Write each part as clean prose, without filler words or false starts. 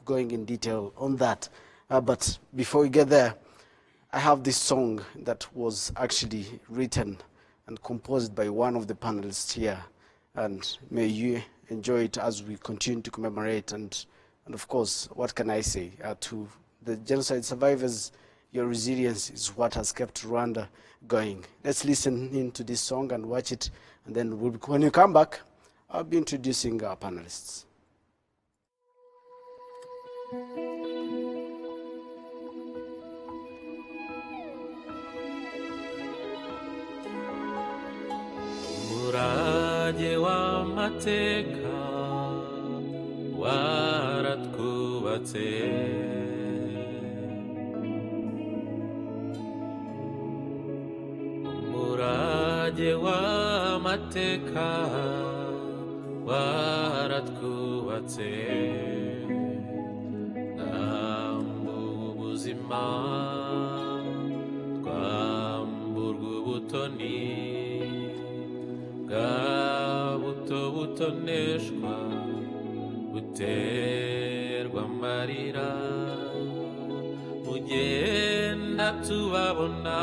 going in detail on that. But before we get there, I have this song that was actually written and composed by one of the panelists here. And may you enjoy it as we continue to commemorate. And of course, what can I say? To the genocide survivors, your resilience is what has kept Rwanda going. Let's listen into this song and watch it. And then when you come back, I'll be introducing our panelists. Umurage w'amateka waratwubatse, umurage w'amateka waratwubatse, twamburwa ubuzima, twamburwa ubutoni, bwa buto butoneshwa buterwa amarira, mugenda tubabona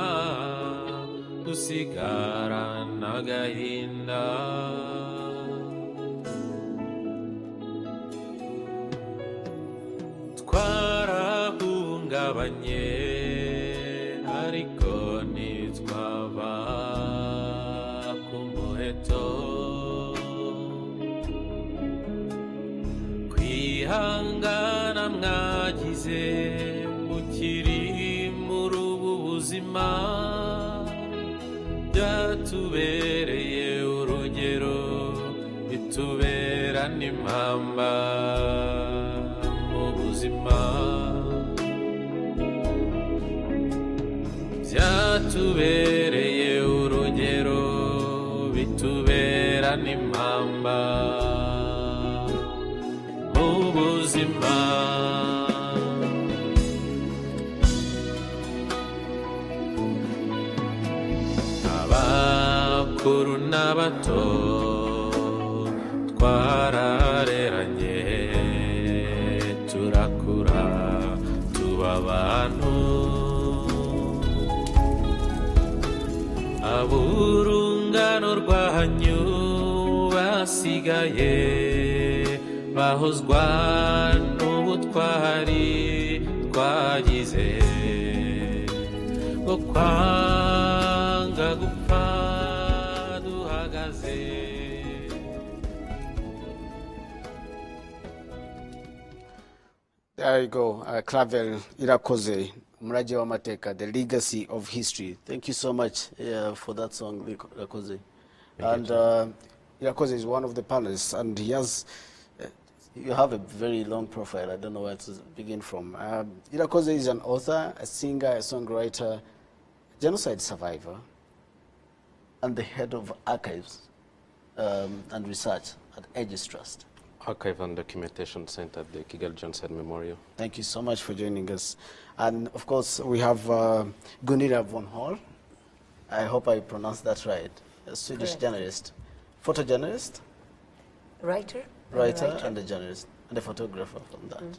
dusigarana agahinda. Twarahungabanye ariko ntitwava ku muheto, kwihangana mwagize mukiri muri ubu buzima byatubereye urugero, bitubera n'impamba mu buzima, byatubereye urugero, bitubera n'impamba mu buzima. Abakuru n'abato twarareranye, turakura tuba abantu, ab'urungano rwanyu basigaye bahozwa n'ubutwari twagize bwo kwanga gupfa duhagaze. There you go, Clavel Irakoze, Umurage w'amateka, the legacy of history. Thank you so much for that song, Irakoze. And Irakoze is one of the panelists, and he has, you have a very long profile. I don't know where to begin from. Irakoze is an author, a singer, a songwriter, genocide survivor, and the head of archives and research at Aegis Trust. Archive and Documentation Center at the Kigali Genocide Memorial. Thank you so much for joining us. And of course, we have Gunilla von Hall. I hope I pronounced that right. A Swedish journalist, photojournalist, writer, and a journalist, and a photographer from that.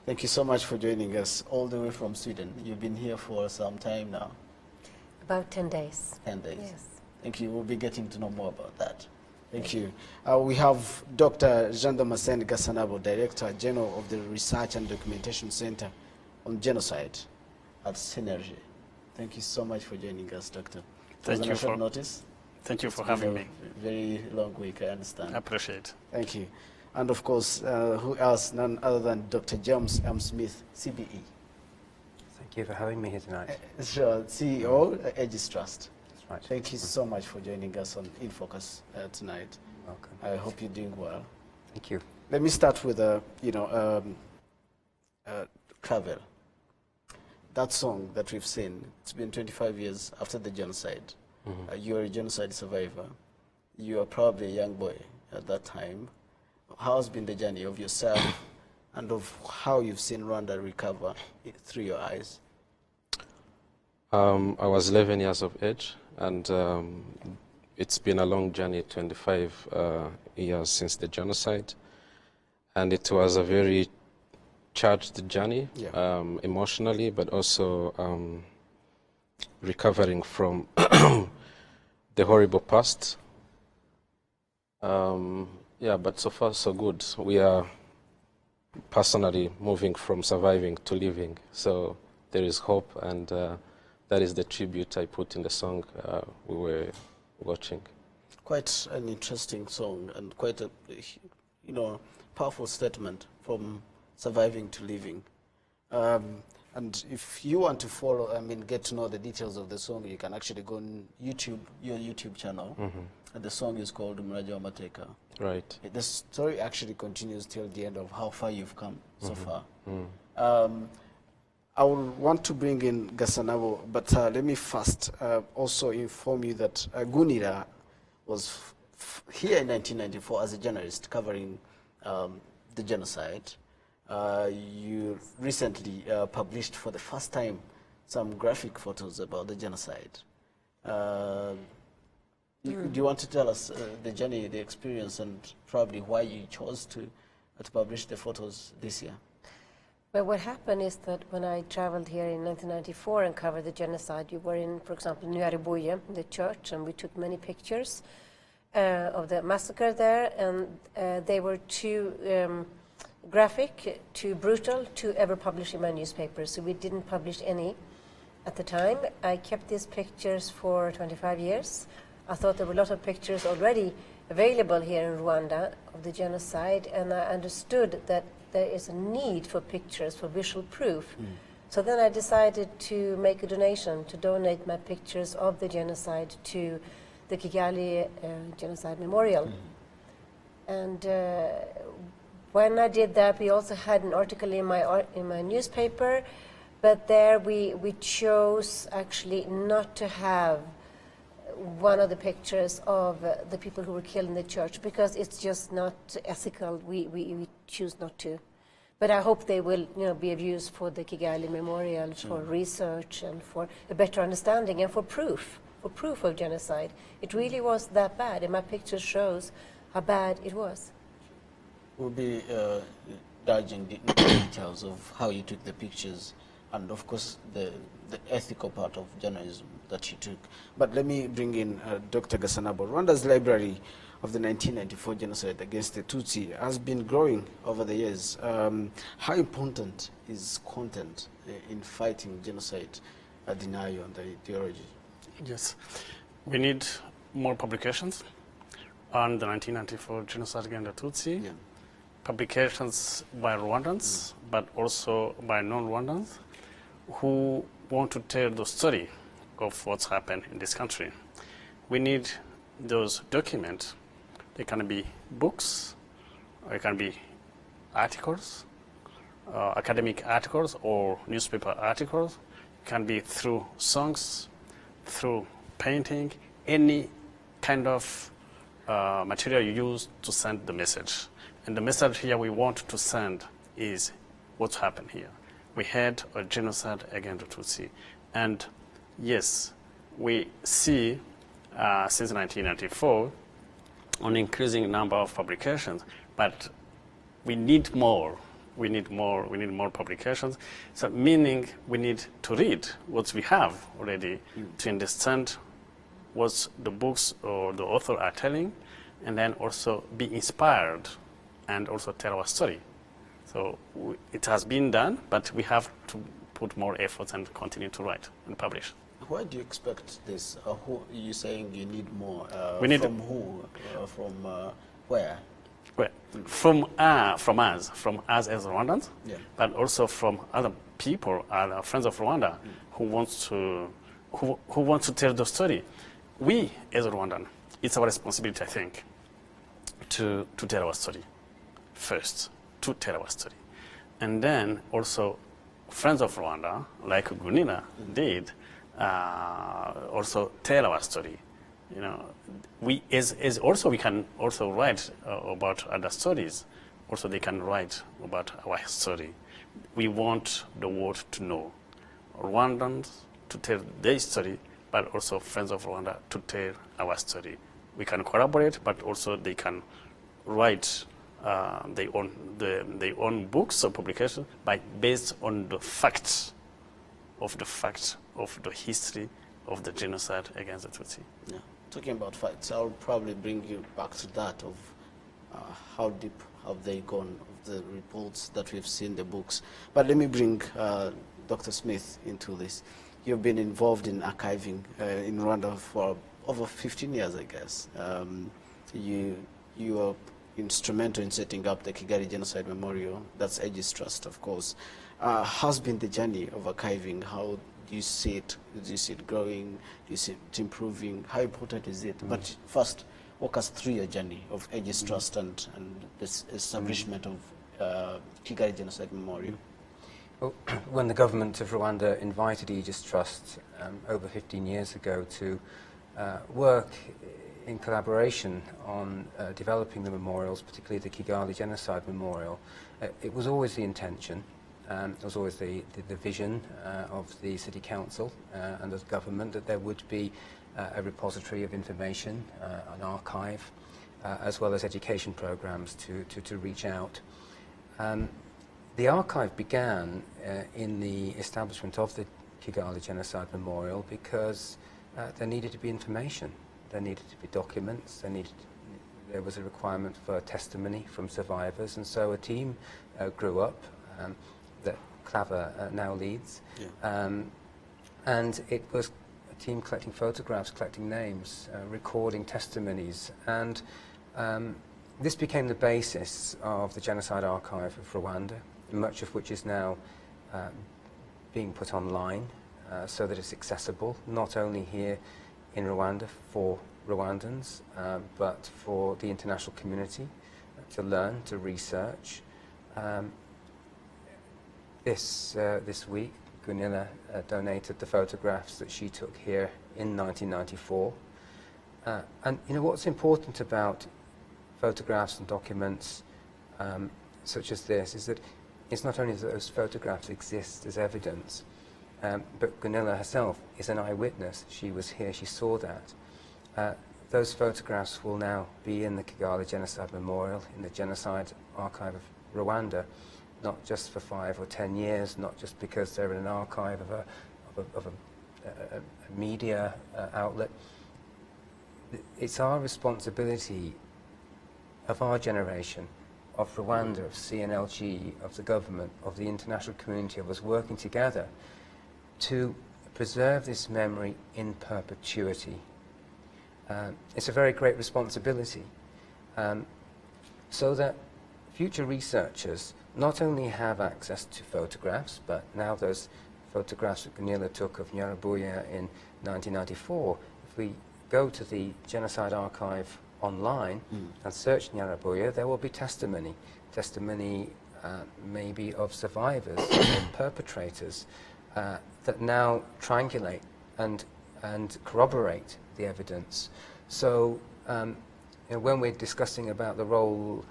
Thank you so much for joining us all the way from Sweden. You've been here for some time now. About 10 days. 10 days. Yes. Thank you. We'll be getting to know more about that. Thank you. We have Dr. Jean Damascene Gassanabo, Director General of the Research and Documentation Center on Genocide at Synergy. Thank you so much for joining us, Doctor. Thank you for notice. Thank you for having me. Very long week, I understand. I appreciate. Thank you. And of course, who else? None other than Dr. James M. Smith, CBE. Thank you for having me here tonight. Sure, CEO, Aegis Trust. That's right. Thank you so much for joining us on In Focus tonight. Welcome. I hope you're doing well. Thank you. Let me start with Clavel. That song that we've seen, it's been 25 years after the genocide. You're a genocide survivor. You are probably a young boy at that time. How has been the journey of yourself and of how you've seen Rwanda recover through your eyes? I was 11 years of age, and it's been a long journey, 25 years since the genocide. And it was a very charged journey, Yeah. emotionally, but also recovering from the horrible past. Yeah, but so far so good. We are personally moving from surviving to living. So there is hope, and that is the tribute I put in the song we were watching. Quite an interesting song and quite a, powerful statement from surviving to living. And if you want to follow, get to know the details of the song, you can actually go on YouTube, your YouTube channel. And the song is called Mraja wa Mateka. Right. The story actually continues till the end of how far you've come so far. I will want to bring in Gasanabo, but let me first also inform you that Gunira was here in 1994 as a journalist covering the genocide. You recently published for the first time some graphic photos about the genocide. Do you want to tell us the journey, the experience, and probably why you chose to publish the photos this year? Well, what happened is that when I traveled here in 1994 and covered the genocide, you were in, for example, Nyaribouye, the church, and we took many pictures of the massacre there, and they were too graphic, too brutal to ever publish in my newspaper, so we didn't publish any at the time. I kept these pictures for 25 years. I thought there were a lot of pictures already available here in Rwanda of the genocide, and I understood that there is a need for pictures, for visual proof. So then I decided to make a donation, to donate my pictures of the genocide to the Kigali Genocide Memorial. And when I did that, we also had an article in my newspaper, but there we chose actually not to have one of the pictures of the people who were killed in the church, because it's just not ethical. We choose not to. But I hope they will be of use for the Kigali Memorial, for research and for a better understanding and for proof of genocide. It really was that bad, and my picture shows how bad it was. We'll be diving into details of how you took the pictures and, of course, the ethical part of journalism that you took. But let me bring in Dr. Gasanabo. Rwanda's library of the 1994 genocide against the Tutsi has been growing over the years. How important is content in fighting genocide, denial, and the ideology? Yes. We need more publications on the 1994 genocide against the Tutsi. Yeah. Publications by Rwandans, but also by non-Rwandans who want to tell the story of what's happened in this country. We need those documents. They can be books, or it can be articles, academic articles or newspaper articles. It can be through songs, through painting, any kind of material you use to send the message. And the message here we want to send is what's happened here. We had a genocide against the Tutsi. And yes, we see since 1994 an increasing number of publications, but we need more. We need more publications. So meaning we need to read what we have already to understand what the books or the author are telling, and then also be inspired and also tell our story. So it has been done, but we have to put more efforts and continue to write and publish. Why do you expect this? Who are you saying you need more? We need from who? From where? Well, from us as Rwandans, Yeah. but also from other people, other friends of Rwanda, who want to tell the story. We as Rwandan, it's our responsibility, I think, to tell our story first, to tell our story, and then also friends of Rwanda, like Gunina did, also tell our story. You know, we can also write about other stories. Also, they can write about our story. We want the world to know, Rwandans to tell their story, but also friends of Rwanda to tell our story. We can collaborate, but also they can write their own books or publications, but based on the facts of the history of the genocide against the Tutsi. Yeah. Talking about facts, I'll probably bring you back to that of how deep have they gone of the reports that we've seen, the books. But let me bring Dr. Smith into this. You've been involved in archiving in Rwanda for over 15 years, I guess. You are instrumental in setting up the Kigali Genocide Memorial. That's Aegis Trust, of course. How's been the journey of archiving? How do you see it? Do you see it growing? Do you see it improving? How important is it? But first, walk us through your journey of Aegis Trust and this establishment of Kigali Genocide Memorial. Well, when the government of Rwanda invited Aegis Trust over 15 years ago to work in collaboration on developing the memorials, particularly the Kigali Genocide Memorial, it was always the intention, it was always the vision of the City Council and the government that there would be a repository of information, an archive, as well as education programs to reach out. The archive began in the establishment of the Kigali Genocide Memorial because there needed to be information, there needed to be documents, there was a requirement for testimony from survivors, and so a team grew up that Claver now leads, and it was a team collecting photographs, collecting names, recording testimonies, and this became the basis of the Genocide Archive of Rwanda, much of which is now being put online so that it's accessible, not only here in Rwanda for Rwandans, but for the international community to learn, to research. This week, Gunilla donated the photographs that she took here in 1994. And you know what's important about photographs and documents such as this is that it's not only that those photographs exist as evidence, but Gunilla herself is an eyewitness. She was here, she saw that. Those photographs will now be in the Kigali Genocide Memorial, in the Genocide Archive of Rwanda, not just for 5 or 10 years, not just because they're in an archive of a media outlet. It's our responsibility of our generation, of Rwanda, of CNLG, of the government, of the international community, of us working together to preserve this memory in perpetuity. It's a very great responsibility, so that future researchers not only have access to photographs, but now those photographs that Gunilla took of Nyarabuye in 1994, if we go to the Genocide Archive online and search Nyarabuye, there will be testimony maybe of survivors and perpetrators that now triangulate and corroborate the evidence. So you know, when we're discussing about the role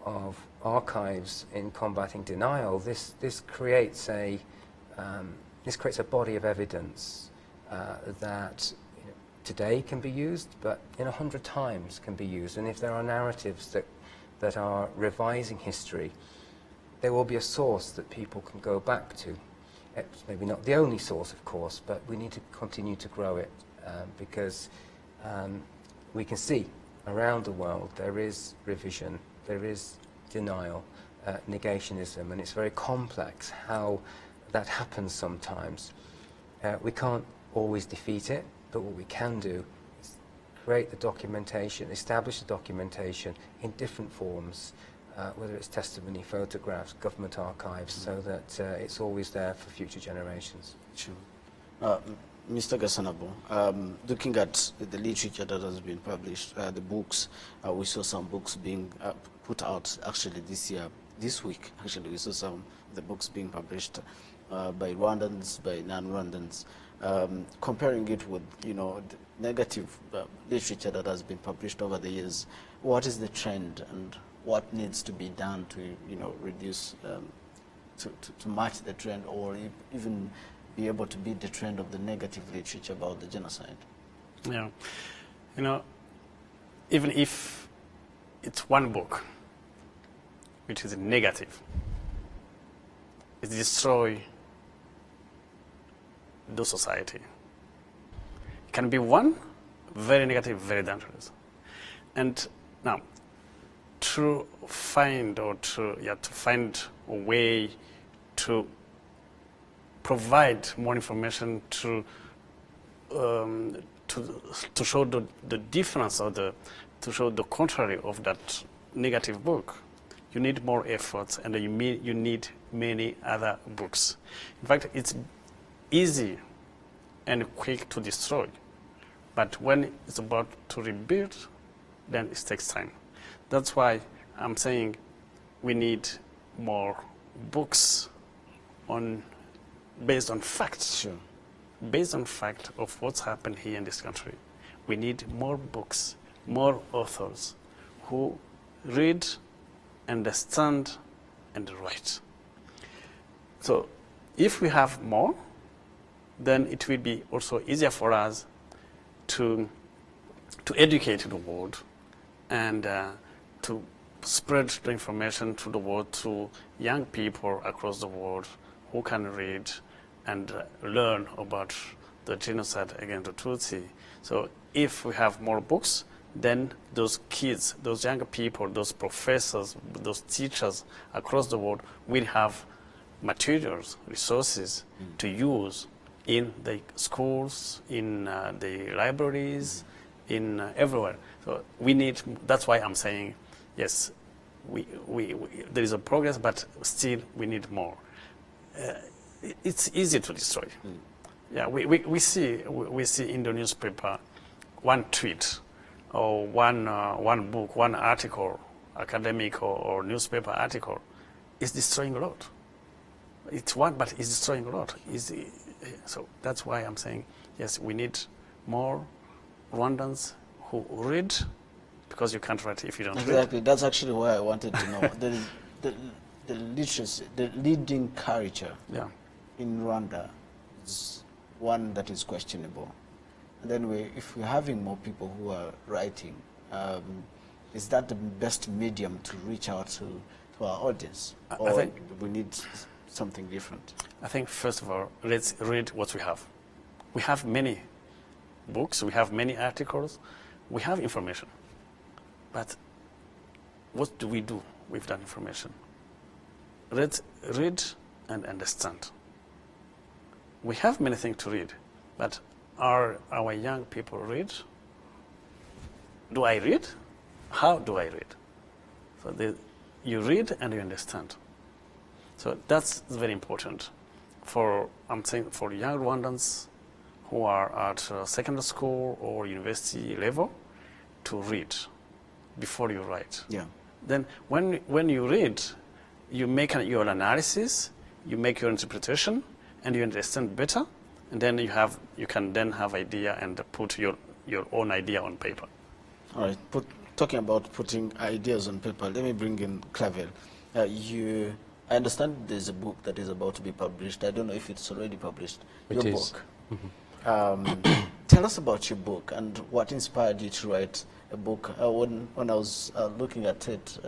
of archives in combating denial, this creates a body of evidence that today can be used, but in 100 times can be used. And if there are narratives that are revising history, there will be a source that people can go back to. It's maybe not the only source, of course, but we need to continue to grow it because we can see around the world there is revision, there is denial, negationism, and it's very complex how that happens sometimes. We can't always defeat it, but what we can do is create the documentation, establish the documentation in different forms, whether it's testimony, photographs, government archives, so that it's always there for future generations. Sure. Mr. Gasanabo, looking at the literature that has been published, the books, we saw some books being put out actually this week. Actually, we saw some of the books being published by Rwandans, by non-Rwandans, comparing it with, you know, the negative literature that has been published over the years. What is the trend and what needs to be done to, you know, reduce, to match the trend, or even be able to beat the trend of the negative literature about the genocide? Yeah, you know, even if it's one book, which is negative. It destroys the society. It can be one, very negative, very dangerous. And now, to find a way to provide more information to show the difference or to show the contrary of that negative book, you need more efforts, and you need many other books. In fact, it's easy and quick to destroy, but when it's about to rebuild, then it takes time. That's why I'm saying we need more books based on facts. Sure. Based on fact of what's happened here in this country. We need more books, more authors who read, understand, and write. So if we have more, then it will be also easier for us to educate the world and to spread the information to the world, to young people across the world who can read and learn about the genocide against the Tutsi. So if we have more books, then those kids, those young people, those professors, those teachers across the world will have materials, resources to use in the schools, in the libraries, in everywhere. So we need, that's why I'm saying, yes, there is a progress, but still we need more. It's easy to destroy. Yeah, we see in the newspaper one tweet or one book, one article, academic or newspaper article, is destroying a lot. It's one, but it's destroying a lot. So that's why I'm saying, yes, we need more Rwandans who read, because you can't write if you don't read. Exactly. That's actually why I wanted to know. The literacy, the leading culture in Rwanda is one that is questionable. And then if we're having more people who are writing, is that the best medium to reach out to our audience? Or I think we need something different? I think, first of all, let's read what we have. We have many books, we have many articles, we have information. But what do we do with that information? Let's read and understand. We have many things to read, but are our young people read? Do I read? How do I read? So you read and you understand. So that's very important I'm saying for young Rwandans who are at secondary school or university level to read before you write. Yeah. Then when you read, you make your analysis, you make your interpretation, and you understand better, and then you can then have idea and put your own idea on paper. All right. Talking about putting ideas on paper, let me bring in Clavel. I understand there's a book that is about to be published. I don't know if it's already published. Your book. Mm-hmm. Tell us about your book and what inspired you to write a book. When I was looking at it,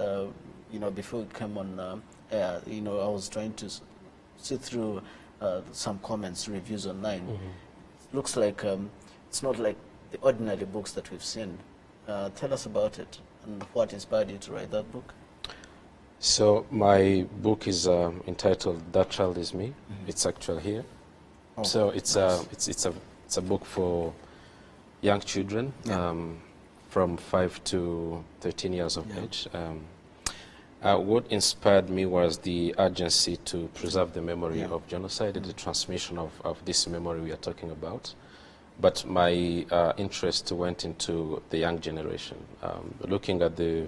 before it came on air, I was trying to see through some comments, reviews online. Mm-hmm. It looks like it's not like the ordinary books that we've seen. Tell us about it and what inspired you to write that book. So my book is entitled "That Child Is Me." Mm-hmm. It's actually here. Oh, so it's nice. It's a book for young children from 5 to 13 years of age. What inspired me was the urgency to preserve the memory of genocide and the transmission of this memory we are talking about. But my interest went into the young generation, looking at the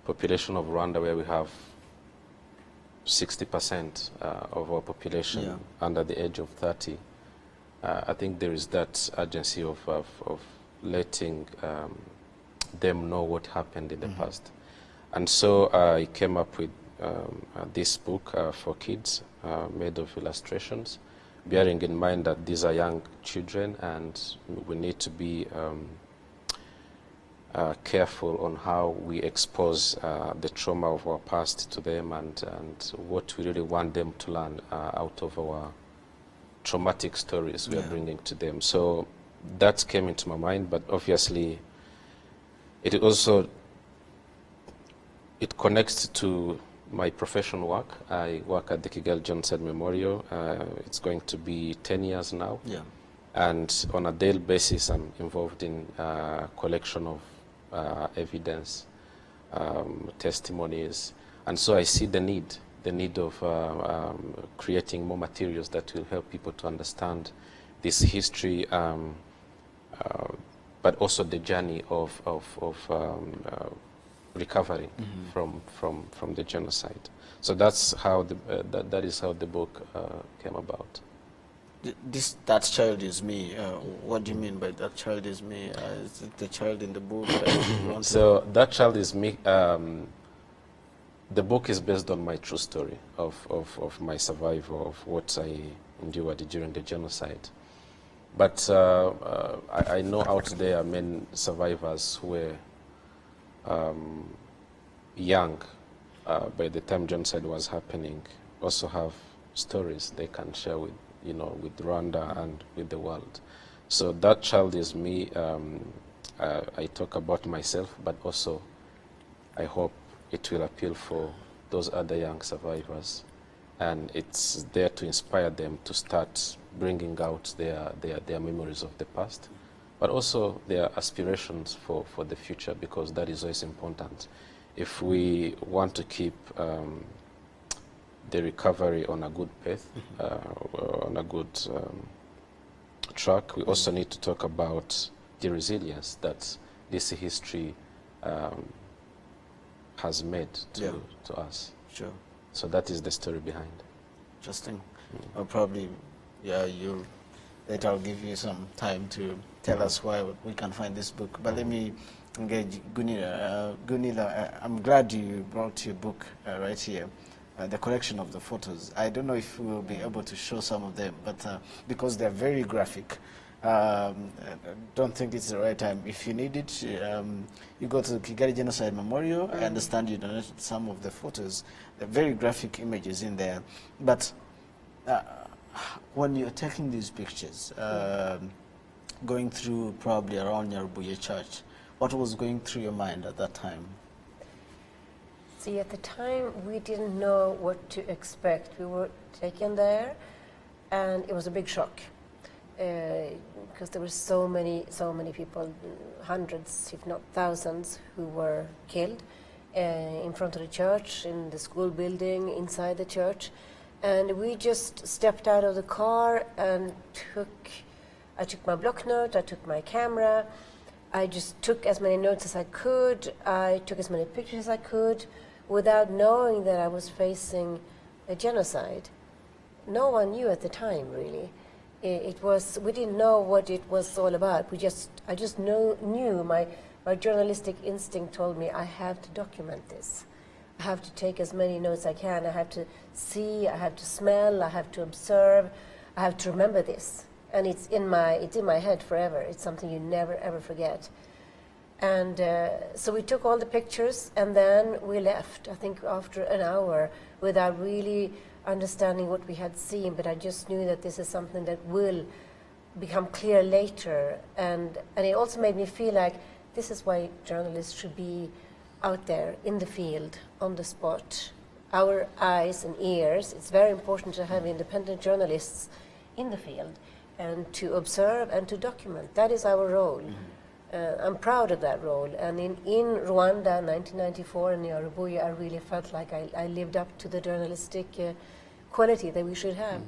population of Rwanda, where we have 60% of our population under the age of 30. I think there is that urgency of letting them know what happened in the past. And so I came up with this book for kids, made of illustrations, bearing in mind that these are young children and we need to be careful on how we expose the trauma of our past to them, and what we really want them to learn out of our traumatic stories we are bringing to them. So that came into my mind, but obviously it also connects to my professional work. I work at the Kigali Genocide Memorial. It's going to be 10 years now. Yeah. And on a daily basis, I'm involved in collection of evidence, testimonies. And so I see the need of creating more materials that will help people to understand this history, but also the journey of recovery from the genocide. So that's how that is how the book came about. That child is me. What do you mean by that child is me? Is it the child in the book? That you want So that child is me. The book is based on my true story of my survival, of what I endured during the genocide. But I know out there many survivors who were young by the time genocide was happening, also have stories they can share with Rwanda and with the world. So that child is me. I talk about myself, but also I hope it will appeal for those other young survivors, and it's there to inspire them to start bringing out their memories of the past, but also their aspirations for the future, because that is always important. If we want to keep the recovery on a good path, on a good track, we also need to talk about the resilience that this history has made to us. Sure. So that is the story behind. Interesting. Well, probably, later I'll give you some time to tell us where we can find this book. But let me engage Gunilla. Gunilla, I'm glad you brought your book right here. The collection of the photos. I don't know if we will be able to show some of them, but because they're very graphic, I don't think it's the right time. If you need it, you go to the Kigali Genocide Memorial. I understand you donated some of the photos. They're very graphic images in there. But when you're taking these pictures, going through probably around Nyarubuye Church, what was going through your mind at that time? See, at the time, we didn't know what to expect. We were taken there, and it was a big shock, because there were so many people, hundreds, if not thousands, who were killed in front of the church, in the school building, inside the church. And we just stepped out of the car and I took my block note, I took my camera, I just took as many notes as I could, I took as many pictures as I could, without knowing that I was facing a genocide. No one knew at the time, really. We didn't know what it was all about. I just knew, my journalistic instinct told me, I have to document this. I have to take as many notes as I can. I have to see, I have to smell, I have to observe, I have to remember this. And it's in my head forever. It's something you never, ever forget. And so we took all the pictures, and then we left, I think after an hour, without really understanding what we had seen, but I just knew that this is something that will become clear later. And it also made me feel like this is why journalists should be out there in the field, on the spot. Our eyes and ears, it's very important to have independent journalists in the field and to observe and to document. That is our role. I'm proud of that role, and in Rwanda, 1994, in Nyarubuye, I really felt like I lived up to the journalistic quality that we should have.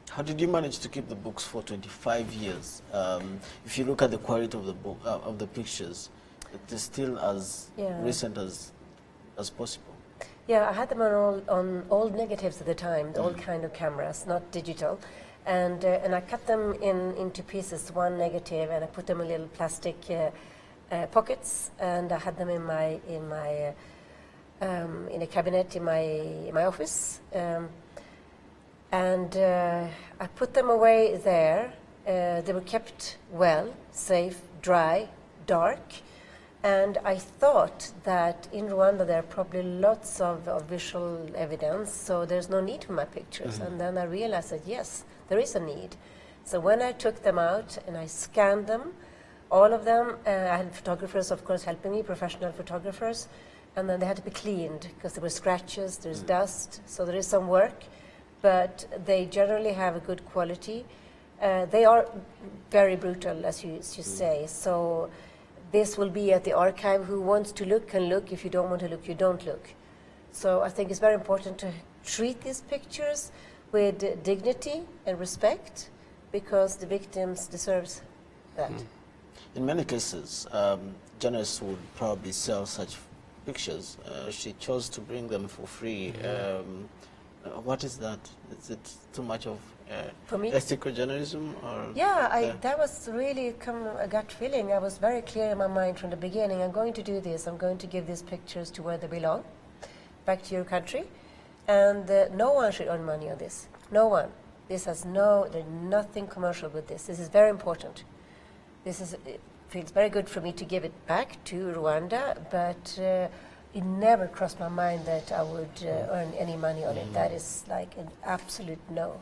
How did you manage to keep the books for 25 years? If you look at the quality of the book, of the pictures, it is still as recent as possible. Yeah, I had them on old negatives at the time, the old kind of cameras, not digital. And I cut them into pieces, one negative, and I put them in little plastic pockets, and I had them in a cabinet in my office, and I put them away there. They were kept well, safe, dry, dark, And I thought that in Rwanda there are probably lots of visual evidence, so there's no need for my pictures. And then I realized that yes, there is a need. So when I took them out and I scanned them, all of them, I had photographers, of course, helping me, professional photographers, and then they had to be cleaned because there were scratches, there's dust, so there is some work, but they generally have a good quality. They are very brutal, as you say, so this will be at the archive. Who wants to look can look. If you don't want to look, you don't look. So I think it's very important to treat these pictures with dignity and respect, because the victims deserve that. In many cases, journalists would probably sell such pictures. She chose to bring them for free. What is that? Is it too much of For me? ethical journalism? Or, Yeah, that was really a gut feeling. I was very clear in my mind from the beginning. I'm going to do this. I'm going to give these pictures to where they belong, back to your country. And no one should earn money on this. No one. There's nothing commercial with this. This is very important. It feels very good for me to give it back to Rwanda, but it never crossed my mind that I would earn any money on it. That is like an absolute no.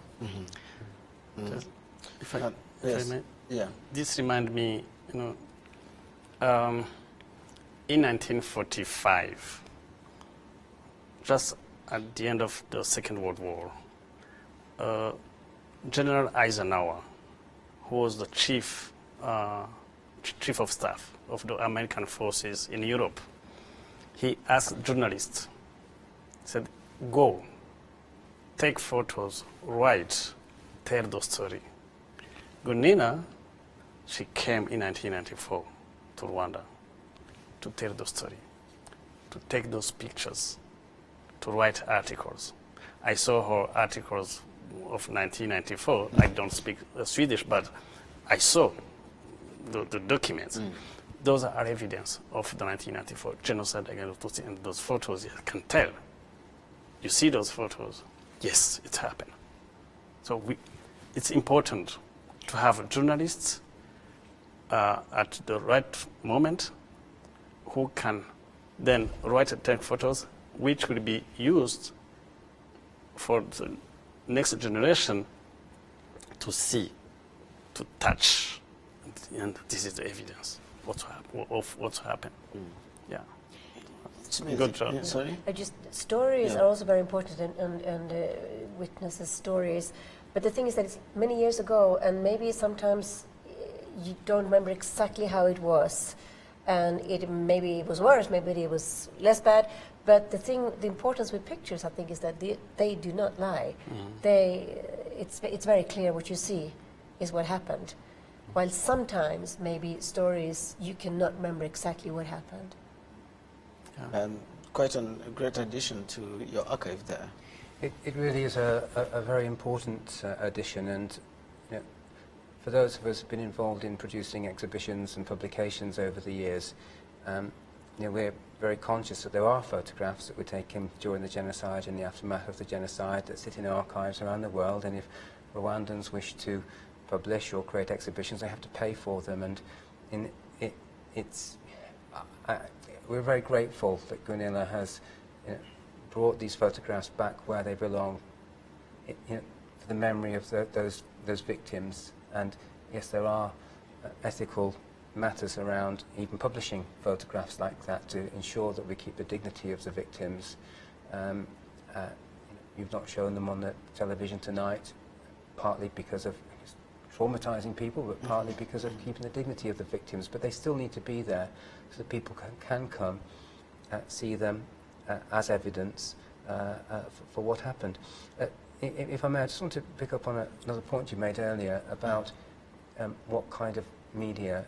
If I yes. may, Yeah. this reminds me, in 1945, just at the end of the Second World War, General Eisenhower, who was the chief of staff of the American forces in Europe, he asked journalists, said, go, take photos, write, tell the story. Gunina, she came in 1994 to Rwanda to tell the story, to take those pictures, to write articles. I saw her articles of 1994. I don't speak Swedish, but I saw the documents. Those are evidence of the 1994 genocide against Tutsi, and those photos you can tell. You see those photos, yes, it happened. So it's important to have journalists at the right moment who can then write and take photos which will be used for the next generation to see, to touch, and this is the evidence of what's happened. Yeah. Good job. Yeah, sorry? Stories Yeah. are also very important, and witnesses' stories. But the thing is that it's many years ago, and maybe sometimes you don't remember exactly how it was, and maybe it was worse, maybe it was less bad. But the importance with pictures, I think, is that they do not lie. It's very clear what you see is what happened. While sometimes maybe stories you cannot remember exactly what happened. Quite a great addition to your archive there. It really is a very important addition, and for those of us who've been involved in producing exhibitions and publications over the years, we're very conscious that there are photographs that were taken during the genocide and the aftermath of the genocide that sit in archives around the world, and if Rwandans wish to publish or create exhibitions, they have to pay for them, and we're very grateful that Gunilla has brought these photographs back where they belong, for the memory of those victims. And yes, there are ethical matters around even publishing photographs like that to ensure that we keep the dignity of the victims. You've not shown them on the television tonight, partly because of traumatizing people, but partly because of keeping the dignity of the victims. But they still need to be there so that people can come, see them as evidence for what happened. If I may, I just want to pick up on another point you made earlier about what kind of media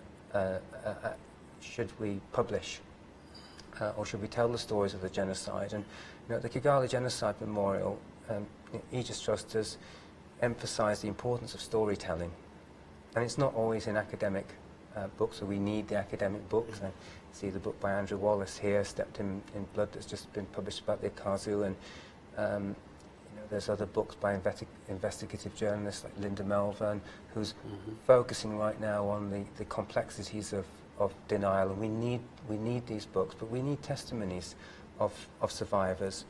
should we publish, or should we tell the stories of the genocide. And the Kigali Genocide Memorial, Aegis Trust has emphasised the importance of storytelling, and it's not always in academic books, so we need the academic books. I see the book by Andrew Wallace here, Stepped in Blood, that's just been published about the Akazu, and there's other books by investigative journalists like Linda Melvern, who's focusing right now on the complexities of denial, and we need these books, but we need testimonies of survivors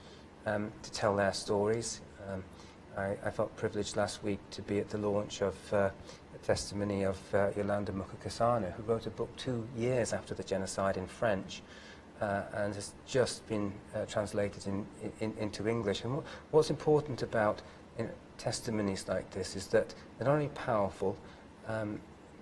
to tell their stories. I felt privileged last week to be at the launch of a testimony of Yolanda Mukakasana, who wrote a book 2 years after the genocide in French, and has just been translated into English. And what's important about testimonies like this is that they're not only powerful,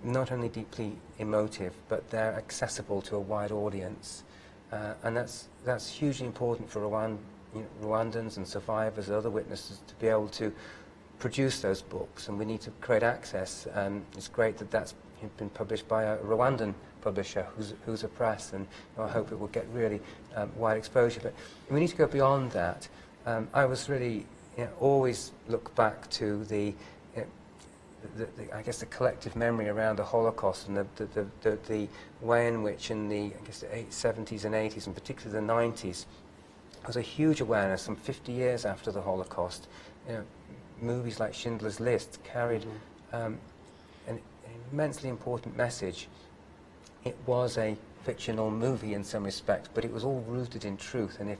not only deeply emotive, but they're accessible to a wide audience. And that's hugely important for Rwandans and survivors and other witnesses to be able to produce those books, and we need to create access. It's great that that's been published by a Rwandan publisher who's a press, and I hope it will get really wide exposure. But we need to go beyond that. I was really always look back to the I guess the collective memory around the Holocaust, and the way in which in the 70s and 80s, and particularly the 90s, there was a huge awareness. Some 50 years after the Holocaust, movies like Schindler's List carried an immensely important message. It was a fictional movie in some respects, but it was all rooted in truth. And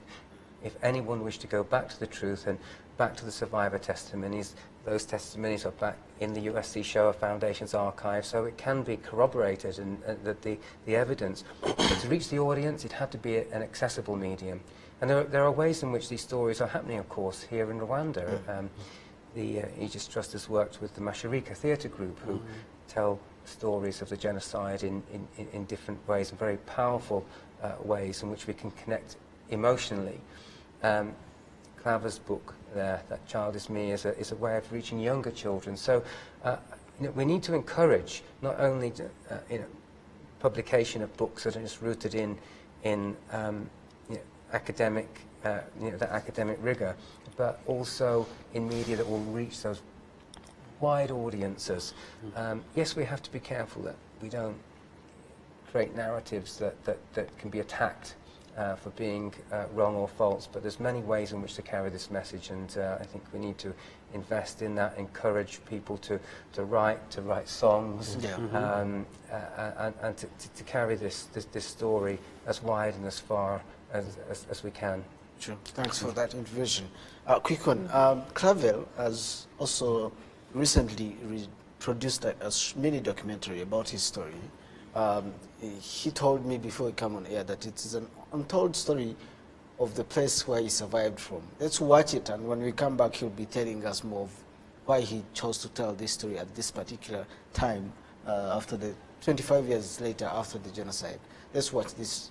if anyone wished to go back to the truth and back to the survivor testimonies, those testimonies are back in the USC Shoah Foundation's archive, so it can be corroborated, and that the evidence. But to reach the audience, it had to be an accessible medium. And there are ways in which these stories are happening, of course, here in Rwanda. The Aegis Trust has worked with the Masharika Theatre Group, who tell stories of the genocide in different ways, in very powerful ways in which we can connect emotionally. Clava's book there, That Child Is Me, is a way of reaching younger children. So we need to encourage not only publication of books that are just rooted in academic that academic rigor, but also in media that will reach those wide audiences. Yes, we have to be careful that we don't create narratives that can be attacked for being wrong or false, but there's many ways in which to carry this message, and I think we need to invest in that, encourage people to write songs, and to carry this story as wide and as far as we can. Sure. Thanks for that intervention. Quick one. Clavel has also recently produced a mini documentary about his story. He told me before he came on air that it is an untold story of the place where he survived from. Let's watch it, and when we come back, he'll be telling us more of why he chose to tell this story at this particular time, after the 25 years later after the genocide. Let's watch this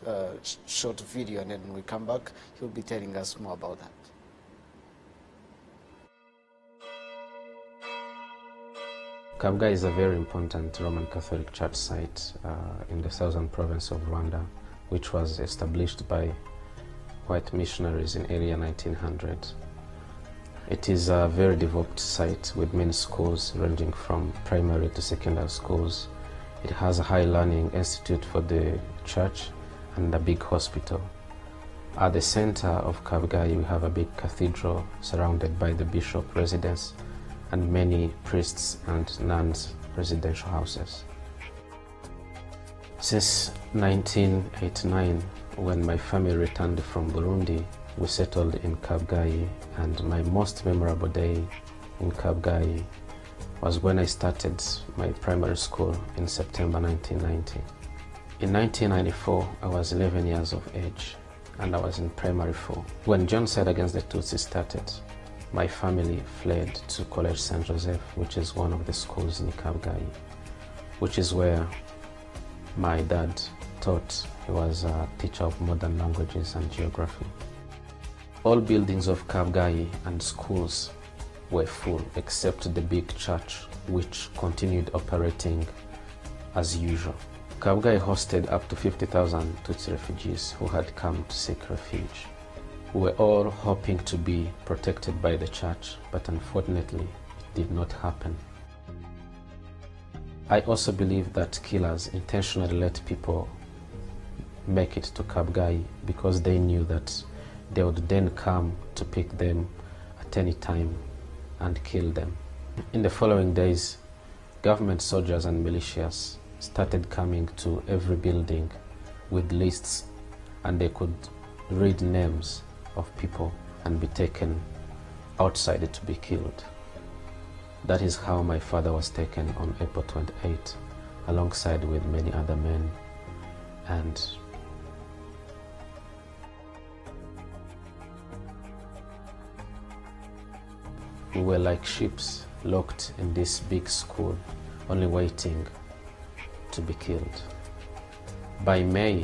short video, and then when we come back, he'll be telling us more about that. Kabgayi is a very important Roman Catholic Church site in the southern province of Rwanda, which was established by white missionaries in early 1900. It is a very devout site with many schools ranging from primary to secondary schools. It has a high learning institute for the church and a big hospital. At the center of Kabgayi, we have a big cathedral surrounded by the bishop residence and many priests and nuns' residential houses. Since 1989, when my family returned from Burundi, we settled in Kabgayi, and my most memorable day in Kabgayi was when I started my primary school in September 1990. In 1994, I was 11 years of age, and I was in primary 4. When genocide against the Tutsis started, my family fled to College St. Joseph, which is one of the schools in Kabgayi, which is where my dad taught. He was a teacher of modern languages and geography. All buildings of Kabgayi and schools were full, except the big church, which continued operating as usual. Kabgayi hosted up to 50,000 Tutsi refugees who had come to seek refuge. We were all hoping to be protected by the church, but unfortunately, it did not happen. I also believe that killers intentionally let people make it to Kabgayi because they knew that they would then come to pick them at any time and kill them. In the following days, government soldiers and militias started coming to every building with lists, and they could read names of people and be taken outside to be killed. That is how my father was taken on April 28, alongside with many other men. And we were like sheep locked in this big school, only waiting to be killed. By May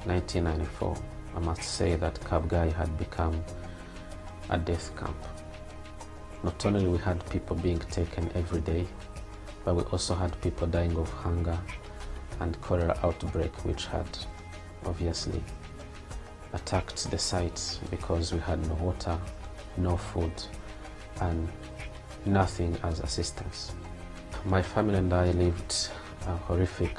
1994, I must say that Kabgayi had become a death camp. Not only we had people being taken every day, but we also had people dying of hunger and cholera outbreak, which had obviously attacked the site because we had no water, no food, and nothing as assistance. My family and I lived a horrific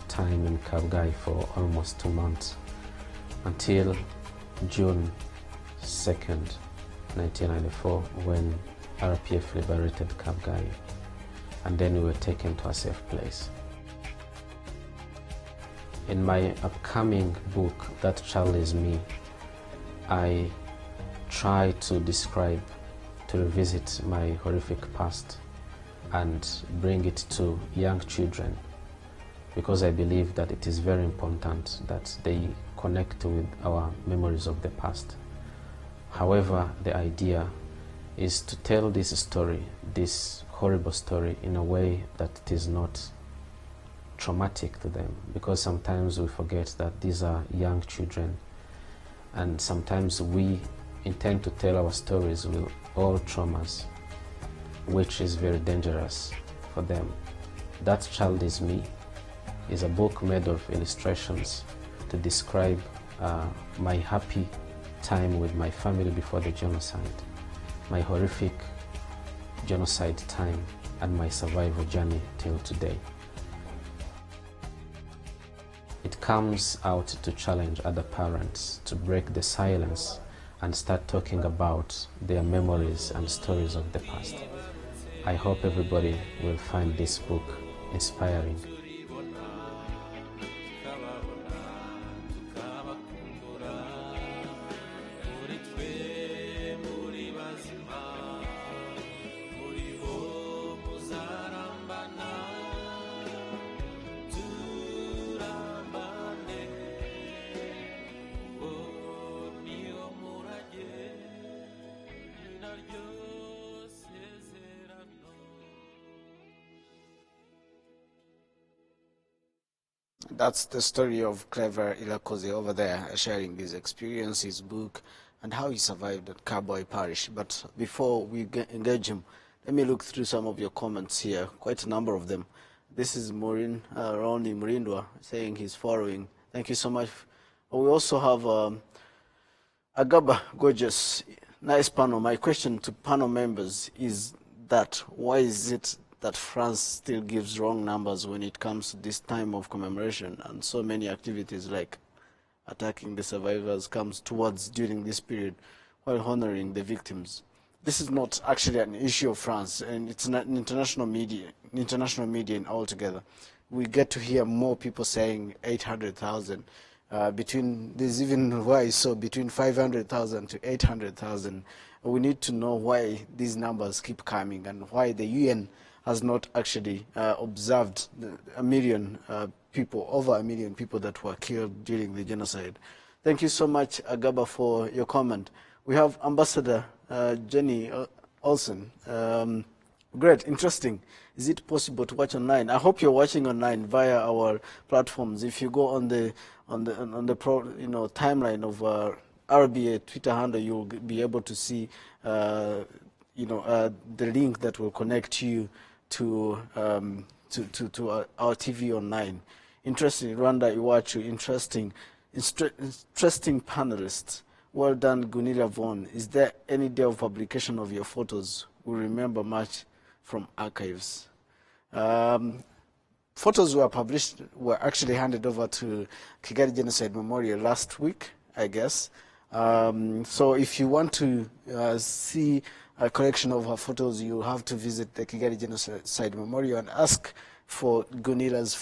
time in Kabgayi for almost 2 months, until June 2nd, 1994, when RPF liberated Kabgayi, and then we were taken to a safe place. In my upcoming book, That Child Is Me, I try to describe, to revisit my horrific past and bring it to young children, because I believe that it is very important that they connect with our memories of the past. However, the idea is to tell this story, this horrible story, in a way that it is not traumatic to them, because sometimes we forget that these are young children, and sometimes we intend to tell our stories with all traumas, which is very dangerous for them. That Child Is Me is a book made of illustrations to describe my happy time with my family before the genocide, my horrific genocide time, and my survival journey till today. It comes out to challenge other parents to break the silence and start talking about their memories and stories of the past. I hope everybody will find this book inspiring. That's the story of Clever Ilakoze over there, sharing his experience, his book, and how he survived at Kabgayi Parish. But before we engage him, let me look through some of your comments here, quite a number of them. This is Maureen, Ronnie Murindwa, saying he's following. Thank you so much. We also have Agaba Gorgeous. Nice panel. My question to panel members is that why is it that France still gives wrong numbers when it comes to this time of commemoration, and so many activities like attacking the survivors comes towards during this period while honoring the victims? This is not actually an issue of France, and it's not an international media altogether. We get to hear more people saying 800,000. There's even why I saw between 500,000 to 800,000. We need to know why these numbers keep coming and why the UN has not actually observed a million people, over a million people that were killed during the genocide. Thank you so much, Agaba, for your comment. We have Ambassador Jenny Olsen. Great, interesting. Is it possible to watch online? I hope you're watching online via our platforms. If you go on the timeline of RBA Twitter handle, you'll be able to see the link that will connect you to our TV online. Interesting, Rwanda Iwachu, interesting panelists. Well done, Gunilla Vaughan. Is there any day of publication of your photos? We remember much from archives. Photos were actually handed over to Kigali Genocide Memorial last week, I guess. So if you want to see a collection of her photos, you have to visit the Kigali Genocide Memorial and ask for Gunila's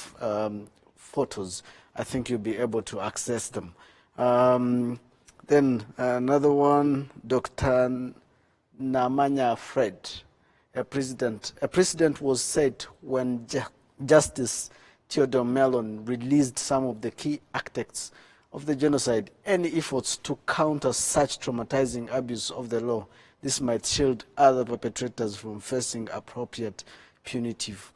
photos. I think you'll be able to access them. Then another one, Dr. Namanya Fred, a precedent was set when Justice Theodore Mellon released some of the key architects of the genocide. Any efforts to counter such traumatizing abuse of the law, this might shield other perpetrators from facing appropriate punitive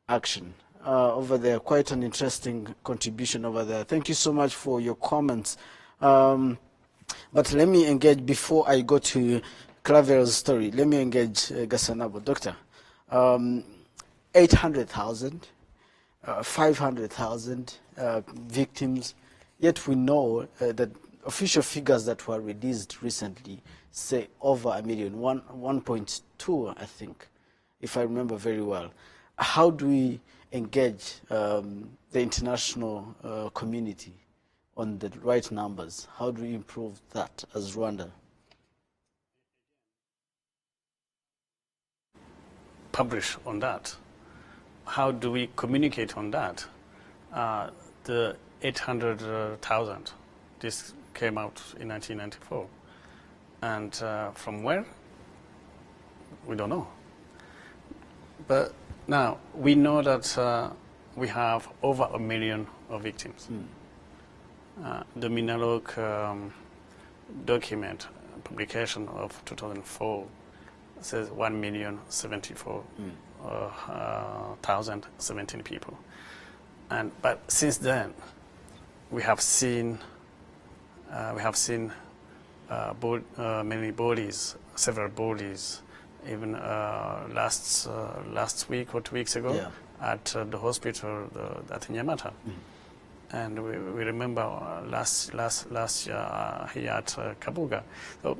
action. Over there, quite an interesting contribution over there. Thank you so much for your comments. But let me engage, before I go to Clavel's story, let me engage Gasanabo. Doctor, 800,000, 500,000 victims, yet we know that official figures that were released recently say over a million, 1.2, I think, if I remember very well. How do we engage the international community on the right numbers? How do we improve that as Rwanda? Publish on that. How do we communicate on that? The 800,000, this came out in 1994. And from where? We don't know. But now, we know that we have over 1 million of victims. The Minaloc document, publication of 2004, says 1,074,017 people. But since then, we have seen many bodies, several bodies, even last week or 2 weeks ago at the hospital at Nyamata. And we remember last year here at Kabuga. So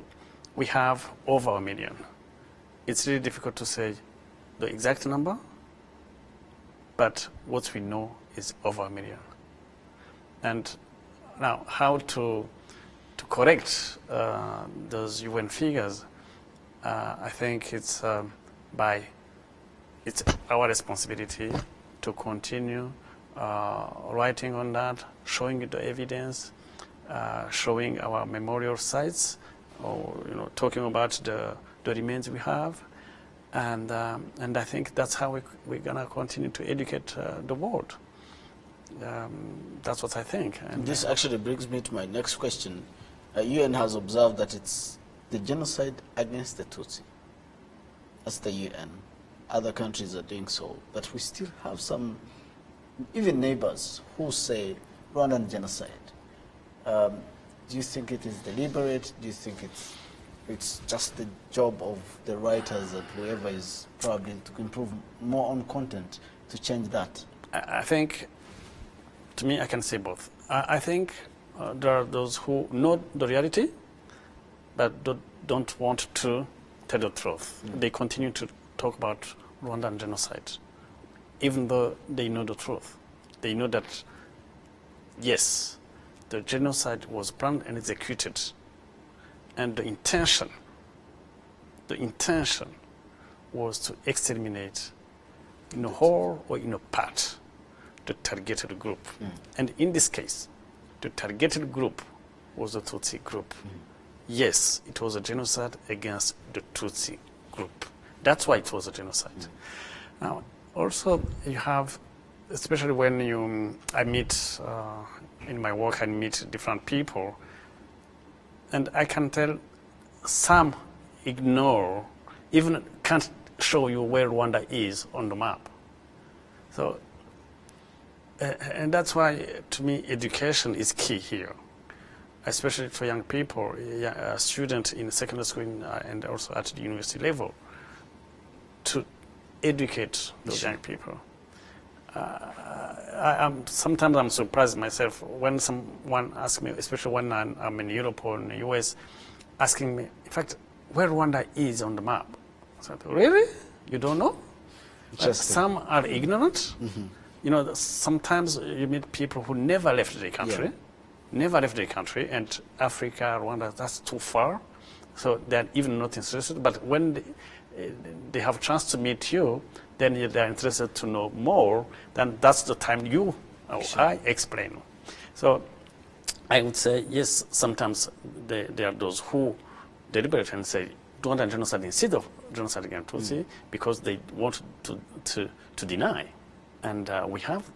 we have over 1 million. It's really difficult to say the exact number, but what we know is over 1 million. And now, how to correct those UN figures? I think it's our responsibility to continue writing on that, showing the evidence, showing our memorial sites, or talking about the remains we have, and I think that's how we're gonna continue to educate the world. That's what I think. And this actually brings me to my next question. UN has observed that it's the genocide against the Tutsi. That's the UN. Other countries are doing so, but we still have some, even neighbors, who say Rwandan genocide. Do you think it is deliberate? Do you think it's just the job of the writers and whoever is probably to improve more on content to change that? I think, to me, I can say both. I think there are those who know the reality, but don't want to tell the truth. They continue to talk about Rwandan genocide, even though they know the truth. They know that, yes, the genocide was planned and executed, and the intention was to exterminate in a whole or in a part the targeted group. And in this case, the targeted group was the Tutsi group. Yes, it was a genocide against the Tutsi group. That's why it was a genocide. Now, also you have, especially when I meet, in my work, I meet different people, and I can tell some ignore, even can't show you where Rwanda is on the map. So, and that's why, to me, education is key here, especially for young people, students in secondary school and also at the university level, to educate those young people. Sometimes I'm surprised myself when someone asks me, especially when I'm in Europe or in the US, asking me, in fact, where Rwanda is on the map. I said, really? You don't know? Some are ignorant. Sometimes you meet people who never left their country, and Africa, Rwanda, that's too far. So they're even not interested. But when they have a chance to meet you, then they're interested to know more. Then that's the time you or I explain. So I would say, yes, sometimes there are those who deliberately say Rwandan genocide instead of genocide against Tutsi because they want to deny. And we have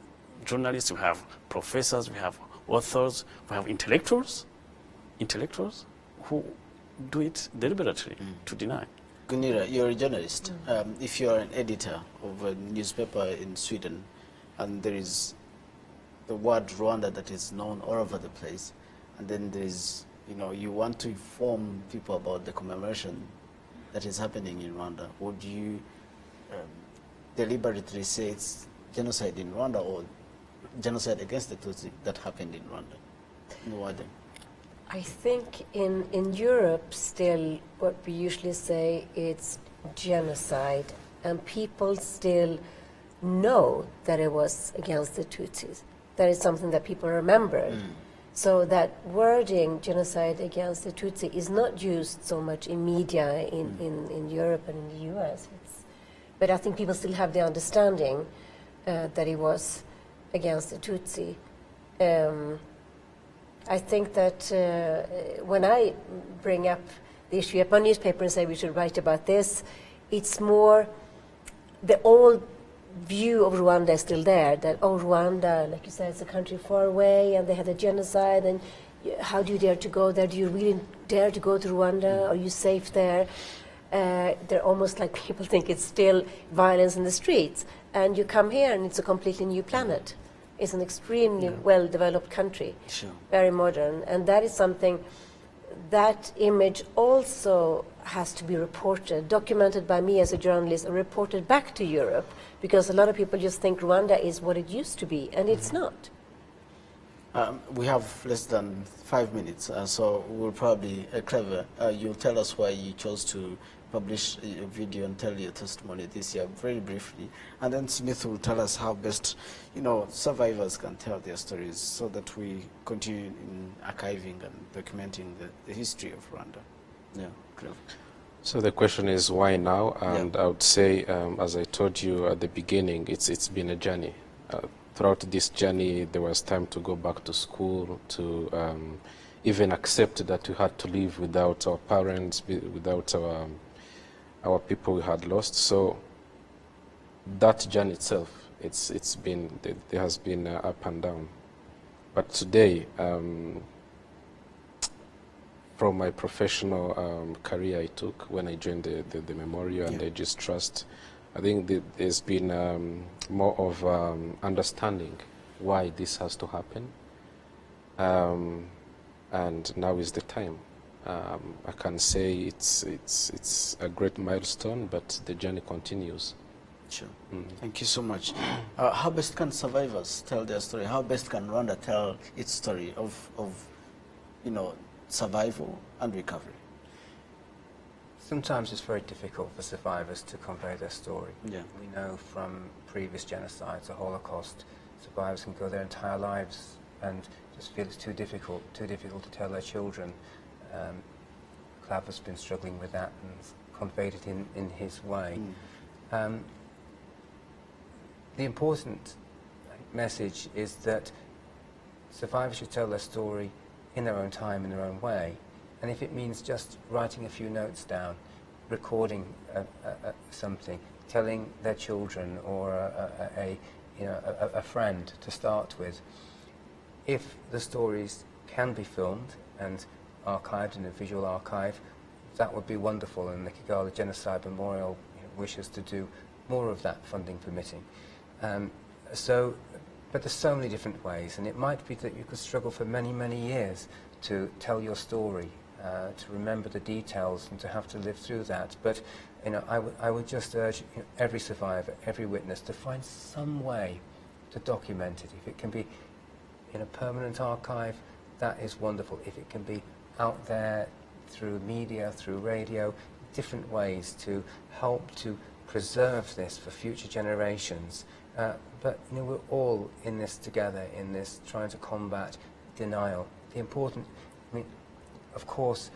journalists, we have professors, we have authors, we have intellectuals who do it deliberately to deny. Gunira, you're a journalist. If you're an editor of a newspaper in Sweden, and there is the word Rwanda that is known all over the place, and then there is, you want to inform people about the commemoration that is happening in Rwanda, would you deliberately say it's genocide in Rwanda or genocide against the Tutsi that happened in Rwanda? Nwade. I think in Europe still what we usually say it's genocide, and people still know that it was against the Tutsis. That is something that people remember. So that wording genocide against the Tutsi is not used so much in media in Europe and in the US. But I think people still have the understanding that it was against the Tutsi. I think that when I bring up the issue at my newspaper and say we should write about this, it's more the old view of Rwanda is still there, that, oh, Rwanda, like you said, it's a country far away, and they had a genocide, and how do you dare to go there? Do you really dare to go to Rwanda? Are you safe there? They're almost like people think it's still violence in the streets, and you come here and it's a completely new planet. It's an extremely well-developed country, very modern, and that is something, that image also has to be reported, documented by me as a journalist, and reported back to Europe, because a lot of people just think Rwanda is what it used to be, and it's not. We have less than 5 minutes, so we'll probably, Clever, you'll tell us why you chose to publish a video and tell your testimony this year very briefly, and then Smith will tell us how best survivors can tell their stories so that we continue in archiving and documenting the history of Rwanda. Yeah, Clever. So the question is why now, and I would say, as I told you at the beginning, it's been a journey. Throughout this journey, there was time to go back to school, to even accept that we had to live without our parents, without our people we had lost. So that journey itself, it's been, there has been up and down. But today, from my professional career I took when I joined the Memorial and Aegis Trust, I think there's been more of understanding why this has to happen, and now is the time. I can say it's a great milestone, but the journey continues. Sure. Thank you so much. How best can survivors tell their story? How best can Rwanda tell its story of survival and recovery? Sometimes it's very difficult for survivors to convey their story. Yeah. We know from previous genocides, the Holocaust, survivors can go their entire lives and just feel it's too difficult to tell their children. Clav has been struggling with that and conveyed it in his way. The important message is that survivors should tell their story in their own time, in their own way. And if it means just writing a few notes down, recording something, telling their children or a friend to start with, if the stories can be filmed and archived in a visual archive, that would be wonderful, and the Kigali Genocide Memorial wishes to do more of that, funding permitting. But there's so many different ways, and it might be that you could struggle for many, many years to tell your story, to remember the details and to have to live through that. But I would just urge every survivor, every witness to find some way to document it. If it can be in a permanent archive, that is wonderful. If it can be out there through media, through radio, different ways to help to preserve this for future generations. But we're all in this together, in this trying to combat denial. The important, of course,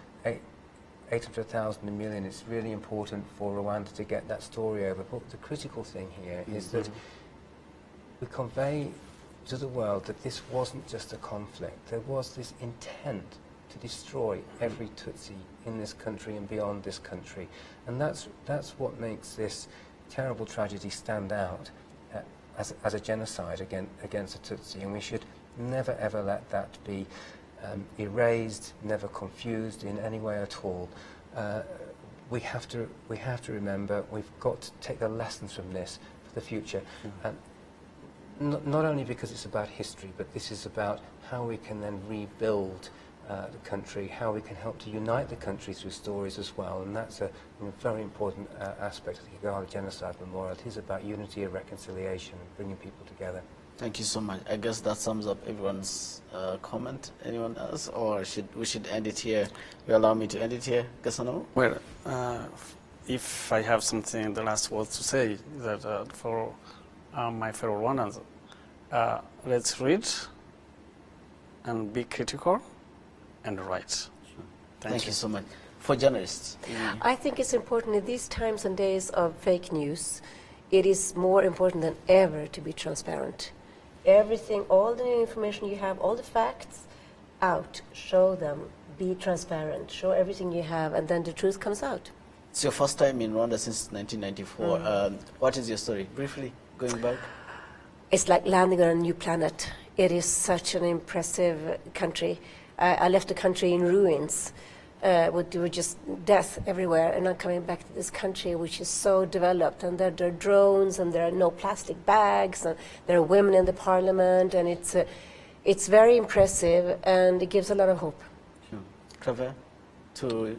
800,000 a million, it's really important for Rwanda to get that story over. But the critical thing here is that we convey to the world that this wasn't just a conflict. There was this intent to destroy every Tutsi in this country and beyond this country. And that's what makes this terrible tragedy stand out as a genocide against the Tutsi. And we should never ever let that be erased, never confused in any way at all. We have to remember, we've got to take the lessons from this for the future. Not only because it's about history, but this is about how we can then rebuild the country, how we can help to unite the country through stories as well, and that's a very important aspect of the Kigali Genocide Memorial. It is about unity and reconciliation and bringing people together. Thank you so much. I guess that sums up everyone's comment. Anyone else? Or we should end it here? You allow me to end it here, Gasano? Well, if I have something, the last words to say, that for my fellow Rwandans, let's read and be critical and write. Thank you so much. For journalists? I think it's important in these times and days of fake news, it is more important than ever to be transparent. Everything, all the new information you have, all the facts out, show them, be transparent, show everything you have, and then the truth comes out. It's your first time in Rwanda since 1994. What is your story? Briefly, going back. It's like landing on a new planet. It is such an impressive country. I left the country in ruins. There were just death everywhere, and I'm coming back to this country which is so developed, and there are drones, and there are no plastic bags, and there are women in the parliament, and it's very impressive, and it gives a lot of hope. Sure. Claver, to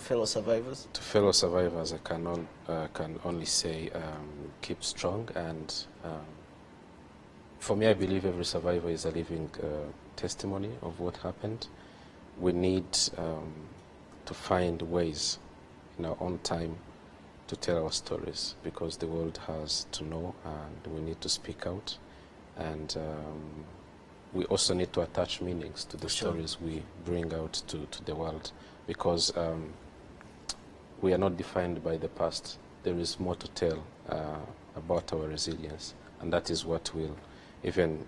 fellow survivors? To fellow survivors, I can only say keep strong, and for me, I believe every survivor is a living testimony of what happened. We need to find ways in our own time to tell our stories, because the world has to know, and we need to speak out. And we also need to attach meanings to the stories we bring out to the world, because we are not defined by the past. There is more to tell about our resilience, and that is what will even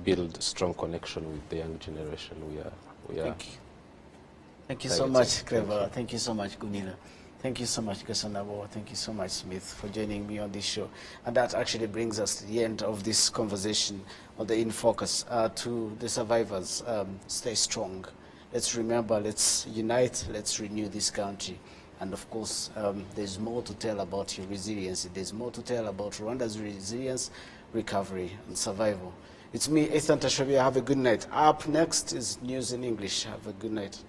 build strong connection with the young generation. We are. Thank you so much, Clever. Thank you so much, Gunila. Thank you so much, Gasanabo. Thank you so much, Smith, for joining me on this show. And that actually brings us to the end of this conversation on the In Focus. To the survivors, stay strong. Let's remember, let's unite, let's renew this country. And of course, there's more to tell about your resilience. There's more to tell about Rwanda's resilience, recovery, and survival. It's me, Ethan Tashabia. Have a good night. Up next is News in English. Have a good night.